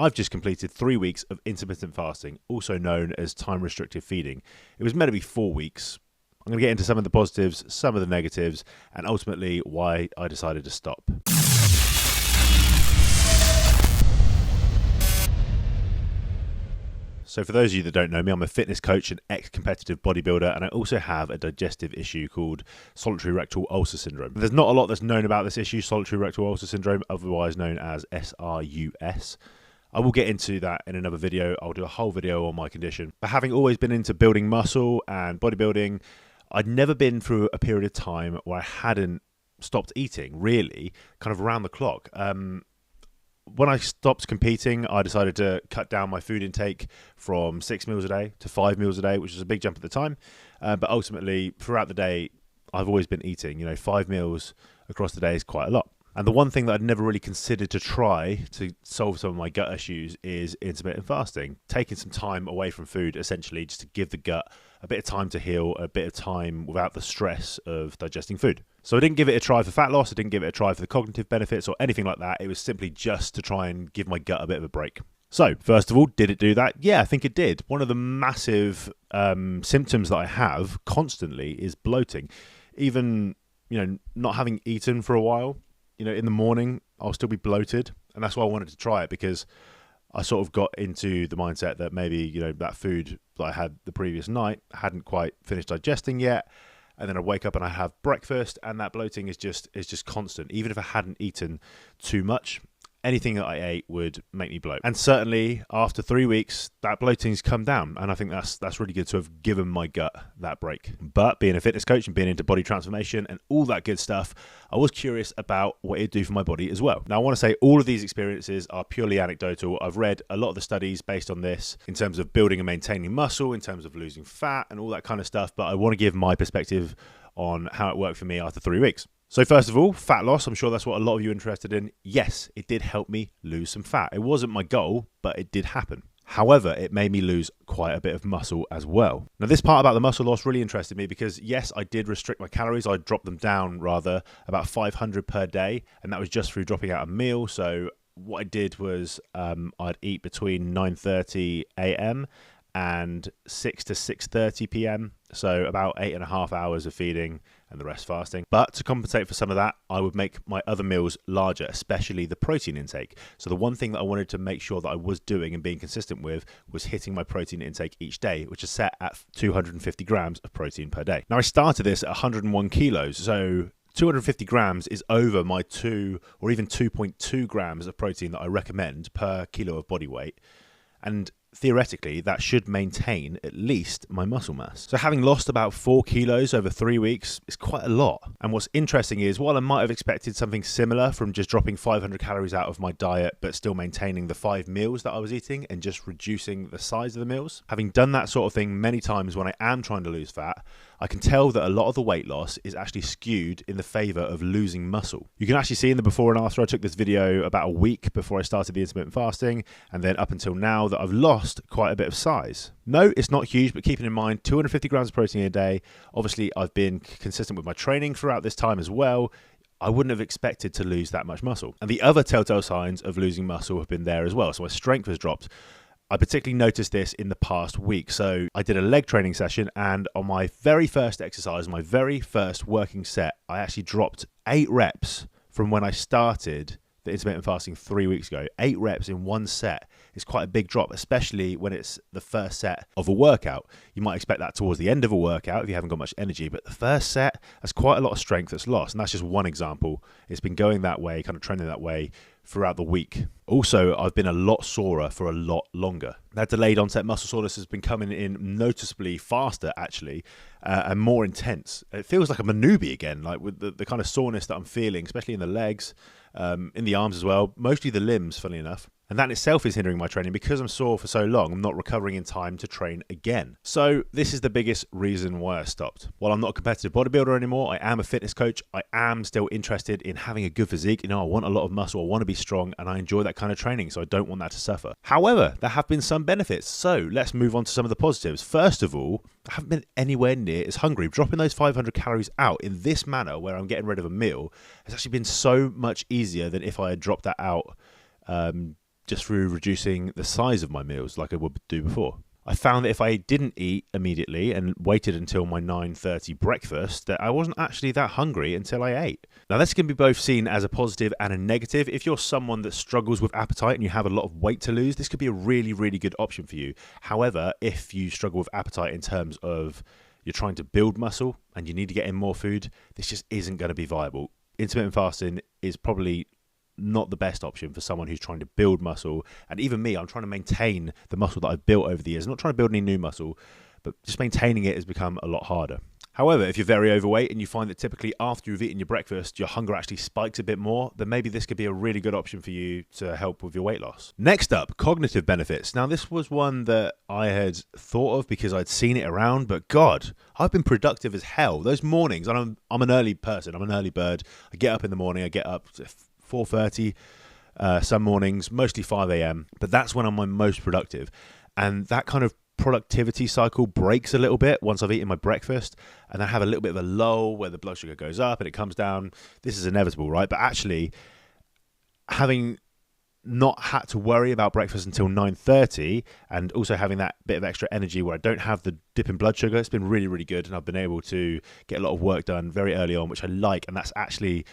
I've just completed 3 weeks of intermittent fasting, also known as time-restricted feeding. It was meant to be 4 weeks. I'm going to get into some of the positives, some of the negatives, and ultimately why I decided to stop. So for those of you that don't know me, I'm a fitness coach and ex-competitive bodybuilder, and I also have a digestive issue called Solitary Rectal Ulcer Syndrome. There's not a lot that's known about this issue, Solitary Rectal Ulcer Syndrome, otherwise known as SRUS. I will get into that in another video. I'll do a whole video on my condition. But having always been into building muscle and bodybuilding, I'd never been through a period of time where I hadn't stopped eating, really, kind of around the clock. When I stopped competing, I decided to cut down my food intake from 6 meals a day to 5 meals a day, which is a big jump at the time. But ultimately, throughout the day, I've always been eating. 5 meals across the day is quite a lot. And the one thing that I'd never really considered to try to solve some of my gut issues is intermittent fasting, taking some time away from food, essentially, just to give the gut a bit of time to heal, a bit of time without the stress of digesting food. So I didn't give it a try for fat loss, I didn't give it a try for the cognitive benefits or anything like that. It was simply just to try and give my gut a bit of a break. So, first of all, did it do that? Yeah, I think it did. One of the massive symptoms that I have constantly is bloating. Even, not having eaten for a while, in the morning, I'll still be bloated. And that's why I wanted to try it, because I sort of got into the mindset that maybe, that food that I had the previous night hadn't quite finished digesting yet. And then I wake up and I have breakfast, and that bloating is just constant. Even if I hadn't eaten too much, anything that I ate would make me bloat. And certainly after 3 weeks, that bloating's come down. And I think that's really good to have given my gut that break. But being a fitness coach and being into body transformation and all that good stuff, I was curious about what it'd do for my body as well. Now, I want to say all of these experiences are purely anecdotal. I've read a lot of the studies based on this in terms of building and maintaining muscle, in terms of losing fat and all that kind of stuff. But I want to give my perspective on how it worked for me after 3 weeks. So first of all, fat loss. I'm sure that's what a lot of you are interested in. Yes, it did help me lose some fat. It wasn't my goal, but it did happen. However, it made me lose quite a bit of muscle as well. Now, this part about the muscle loss really interested me because, yes, I did restrict my calories. I dropped them down, rather, about 500 per day, and that was just through dropping out a meal. So what I did was I'd eat between 9:30 a.m. and 6 to 6:30 p.m. So about 8.5 hours of feeding and the rest fasting. But to compensate for some of that, I would make my other meals larger, especially the protein intake. So the one thing that I wanted to make sure that I was doing and being consistent with was hitting my protein intake each day, which is set at 250 grams of protein per day. Now, I started this at 101 kilos, so 250 grams is over my 2 or even 2.2 grams of protein that I recommend per kilo of body weight. And theoretically, that should maintain at least my muscle mass. So having lost about 4 kilos over 3 weeks is quite a lot. And what's interesting is, while I might have expected something similar from just dropping 500 calories out of my diet, but still maintaining the 5 meals that I was eating and just reducing the size of the meals, having done that sort of thing many times when I am trying to lose fat, I can tell that a lot of the weight loss is actually skewed in the favor of losing muscle. You can actually see in the before and after. I took this video about a week before I started the intermittent fasting, and then up until now, that I've lost quite a bit of size. No, it's not huge, but keeping in mind 250 grams of protein a day. Obviously, I've been consistent with my training throughout this time as well. I wouldn't have expected to lose that much muscle. And the other telltale signs of losing muscle have been there as well. So my strength has dropped. I particularly noticed this in the past week. So I did a leg training session, and on my very first exercise, my very first working set, I actually dropped 8 reps from when I started the intermittent fasting 3 weeks ago. 8 reps in one set is quite a big drop, especially when it's the first set of a workout. You might expect that towards the end of a workout if you haven't got much energy, but the first set, that's quite a lot of strength that's lost. And that's just one example. It's been going that way, kind of trending that way throughout the week. Also, I've been a lot sorer for a lot longer. That delayed onset muscle soreness has been coming in noticeably faster, actually, and more intense. It feels like I'm a newbie again, like with the kind of soreness that I'm feeling, especially in the legs, in the arms as well, mostly the limbs, funnily enough. And that in itself is hindering my training because I'm sore for so long. I'm not recovering in time to train again. So this is the biggest reason why I stopped. While I'm not a competitive bodybuilder anymore, I am a fitness coach. I am still interested in having a good physique. I want a lot of muscle. I want to be strong, and I enjoy that kind of training, so I don't want that to suffer. However, there have been some benefits. So let's move on to some of the positives. First of all, I haven't been anywhere near as hungry. Dropping those 500 calories out in this manner, where I'm getting rid of a meal, has actually been so much easier than if I had dropped that out just through reducing the size of my meals like I would do before. I found that if I didn't eat immediately and waited until my 9:30 breakfast, that I wasn't actually that hungry until I ate. Now, this can be both seen as a positive and a negative. If you're someone that struggles with appetite and you have a lot of weight to lose, this could be a really, really good option for you. However, if you struggle with appetite in terms of you're trying to build muscle and you need to get in more food, this just isn't going to be viable. Intermittent fasting is probably not the best option for someone who's trying to build muscle. And even me, I'm trying to maintain the muscle that I've built over the years. I'm not trying to build any new muscle, but just maintaining it has become a lot harder. However, if you're very overweight and you find that typically after you've eaten your breakfast, your hunger actually spikes a bit more, then maybe this could be a really good option for you to help with your weight loss. Next up, cognitive benefits. Now, this was one that I had thought of because I'd seen it around, but God, I've been productive as hell. Those mornings, and I'm an early person, I'm an early bird. I get up in the morning, I get up 4:30, some mornings, mostly 5 a.m., but that's when I'm my most productive. And that kind of productivity cycle breaks a little bit once I've eaten my breakfast, and I have a little bit of a lull where the blood sugar goes up and it comes down. This is inevitable, right? But actually, having not had to worry about breakfast until 9:30 and also having that bit of extra energy where I don't have the dip in blood sugar, it's been really, really good. And I've been able to get a lot of work done very early on, which I like. And that's actually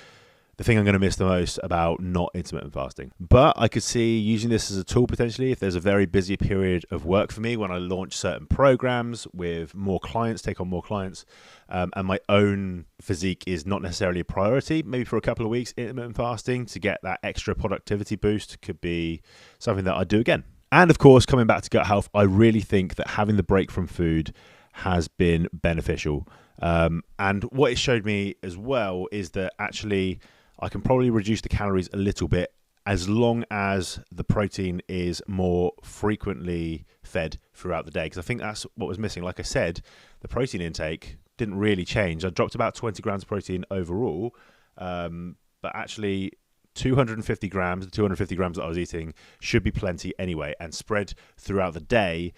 the thing I'm going to miss the most about not intermittent fasting. But I could see using this as a tool potentially if there's a very busy period of work for me when I launch certain programs with more clients, take on more clients, and my own physique is not necessarily a priority. Maybe for a couple of weeks, intermittent fasting to get that extra productivity boost could be something that I'd do again. And of course, coming back to gut health, I really think that having the break from food has been beneficial. And what it showed me as well is that actually I can probably reduce the calories a little bit as long as the protein is more frequently fed throughout the day. Because I think that's what was missing. Like I said, the protein intake didn't really change. I dropped about 20 grams of protein overall, but actually 250 grams, the 250 grams that I was eating should be plenty anyway and spread throughout the day.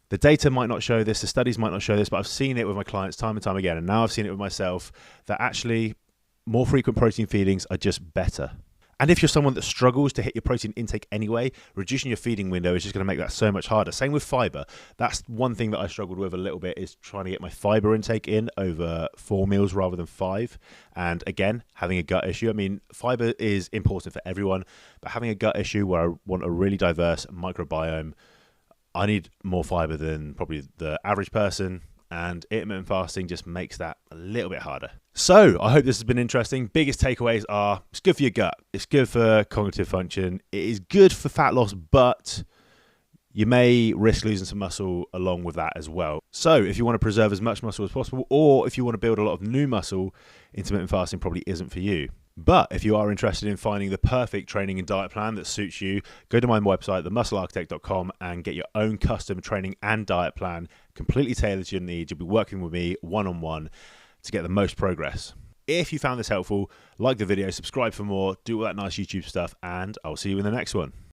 The data might not show this, the studies might not show this, but I've seen it with my clients time and time again. And now I've seen it with myself that actually more frequent protein feedings are just better. And if you're someone that struggles to hit your protein intake anyway, reducing your feeding window is just going to make that so much harder. Same with fiber. That's one thing that I struggled with a little bit, is trying to get my fiber intake in over 4 meals rather than 5. And again, having a gut issue. I mean, fiber is important for everyone, but having a gut issue where I want a really diverse microbiome, I need more fiber than probably the average person. And intermittent fasting just makes that a little bit harder. So I hope this has been interesting. Biggest takeaways are it's good for your gut. It's good for cognitive function. It is good for fat loss, but you may risk losing some muscle along with that as well. So if you want to preserve as much muscle as possible, or if you want to build a lot of new muscle, intermittent fasting probably isn't for you. But if you are interested in finding the perfect training and diet plan that suits you, go to my website, themusclearchitect.com, and get your own custom training and diet plan completely tailored to your needs. You'll be working with me one-on-one to get the most progress. If you found this helpful, like the video, subscribe for more, do all that nice YouTube stuff, and I'll see you in the next one.